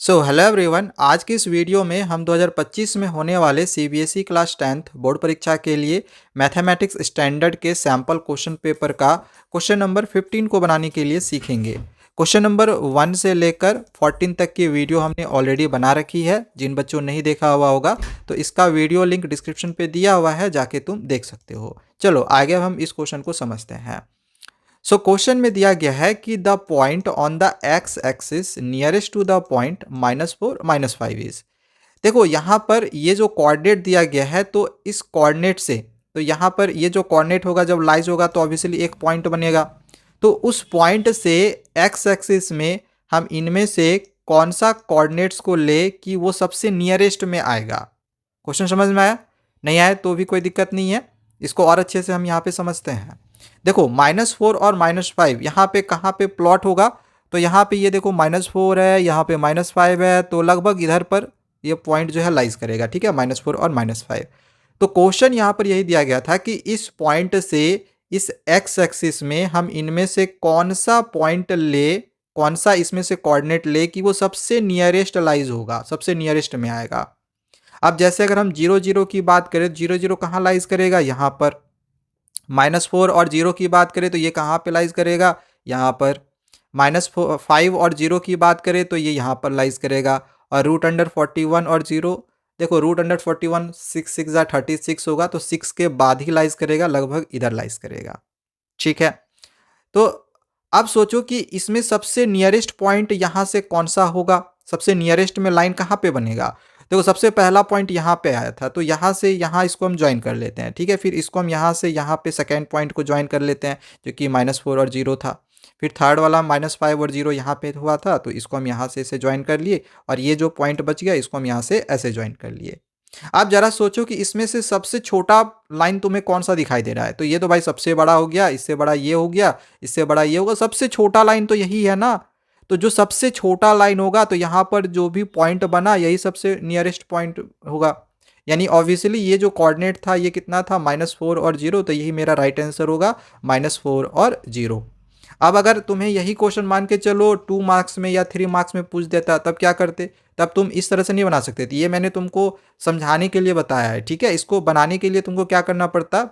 Hello everyone. आज की इस वीडियो में हम 2025 में होने वाले सीबीएसई क्लास 10th बोर्ड परीक्षा के लिए मैथमेटिक्स स्टैंडर्ड के सैम्पल क्वेश्चन पेपर का क्वेश्चन नंबर 15 को बनाने के लिए सीखेंगे। क्वेश्चन नंबर 1 से लेकर 14 तक की वीडियो हमने ऑलरेडी बना रखी है। जिन बच्चों ने नहीं देखा हुआ होगा तो इसका वीडियो लिंक डिस्क्रिप्शन पे दिया हुआ है, जाके तुम देख सकते हो। चलो आगे हम इस क्वेश्चन को समझते हैं। क्वेश्चन में दिया गया है कि the point on the x axis nearest to the point -4 -5 is. देखो यहाँ पर ये जो कोऑर्डिनेट दिया गया है, तो इस कोऑर्डिनेट से तो यहाँ पर ये जो कोऑर्डिनेट होगा जब लाइज होगा तो ऑब्वियसली एक पॉइंट बनेगा। तो उस पॉइंट से एक्स एक्सिस में हम इनमें से कौन सा कोऑर्डिनेट्स को ले कि वो सबसे नियरेस्ट में आएगा। क्वेश्चन समझ में आया? नहीं आया तो भी कोई दिक्कत नहीं है, इसको और अच्छे से हम यहाँ पे समझते हैं। देखो -4 और -5 यहाँ पे कहाँ पे प्लॉट होगा, तो यहाँ पे ये देखो -4 है, यहाँ पे -5 है, तो लगभग इधर पर ये पॉइंट जो है लाइज करेगा। ठीक है, -4 और -5। तो क्वेश्चन यहाँ पर यही दिया गया था कि इस पॉइंट से इस एक्स एक्सिस में हम इनमें से कौन सा पॉइंट ले, कौन सा इसमें से कोऑर्डिनेट ले कि वो सबसे नियरेस्ट लाइज होगा, सबसे नियरेस्ट में आएगा। अब जैसे अगर हम 0 0 की बात करें तो 0 0 कहाँ लाइज करेगा, यहाँ पर। -4 और 0 की बात करें तो ये कहाँ पे लाइज करेगा, यहाँ पर। -5 और 0 की बात करें तो ये यहाँ पर लाइज करेगा। और √41 और 0, देखो √41 6 6 जा 36 होगा, तो 6 के बाद ही लाइज करेगा, लगभग इधर लाइज करेगा। ठीक है, तो अब सोचो कि इसमें सबसे नियरेस्ट पॉइंट यहाँ से कौन सा होगा, सबसे नियरेस्ट में लाइन कहाँ पे बनेगा। देखो सबसे पहला पॉइंट यहाँ पे आया था, तो यहाँ से यहाँ इसको हम ज्वाइन कर लेते हैं। ठीक है, फिर इसको हम यहाँ से यहाँ पे सेकेंड पॉइंट को ज्वाइन कर लेते हैं, जो कि -4 और 0 था। फिर थर्ड वाला -5 और 0 यहाँ पे हुआ था, तो इसको हम यहाँ से इसे ज्वाइन कर लिए, और ये जो पॉइंट बच गया इसको हम यहाँ से ऐसे ज्वाइन कर लिए। आप जरा सोचो कि इसमें से सबसे छोटा लाइन तुम्हें कौन सा दिखाई दे रहा है। तो ये तो भाई सबसे बड़ा हो गया, इससे बड़ा ये हो गया, इससे बड़ा ये होगा, सबसे छोटा लाइन तो यही है ना। तो जो सबसे छोटा लाइन होगा तो यहाँ पर जो भी पॉइंट बना यही सबसे नियरेस्ट पॉइंट होगा। यानी ऑब्वियसली ये जो कोऑर्डिनेट था ये कितना था, -4 और 0, तो यही मेरा राइट आंसर होगा, -4 और 0। अब अगर तुम्हें यही क्वेश्चन मान के चलो 2 मार्क्स में या 3 मार्क्स में पूछ देता, तब क्या करते? तब तुम इस तरह से नहीं बना सकते थे। ये मैंने तुमको समझाने के लिए बताया है। ठीक है, इसको बनाने के लिए तुमको क्या करना पड़ता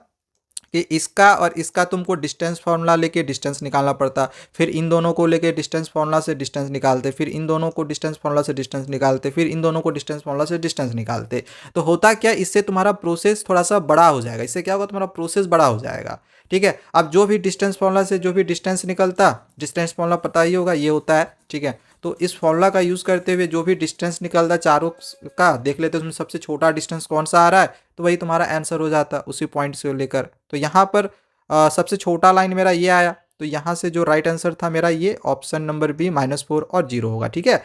कि इसका और इसका तुमको डिस्टेंस फार्मूला लेके डिस्टेंस निकालना पड़ता, फिर इन दोनों को लेके डिस्टेंस फार्मूला से डिस्टेंस निकालते, फिर इन दोनों को डिस्टेंस फार्मूला से डिस्टेंस निकालते, फिर इन दोनों को डिस्टेंस फार्मूला से डिस्टेंस निकालते। तो होता क्या, इससे तुम्हारा प्रोसेस थोड़ा सा बड़ा हो जाएगा। इससे क्या होगा, तुम्हारा प्रोसेस बड़ा हो जाएगा। ठीक है, अब जो भी डिस्टेंस फार्मूला से जो भी डिस्टेंस निकलता, डिस्टेंस फार्मूला पता ही होगा, ये होता है। ठीक है, तो इस फॉर्मूला का यूज़ करते हुए जो भी डिस्टेंस निकलता चारों का देख लेते, उसमें सबसे छोटा डिस्टेंस कौन सा आ रहा है, तो वही तुम्हारा आंसर हो जाता उसी पॉइंट से लेकर। तो यहाँ पर सबसे छोटा लाइन मेरा ये आया, तो यहाँ से जो राइट आंसर था मेरा ये ऑप्शन नंबर बी -4 और 0 होगा। ठीक है,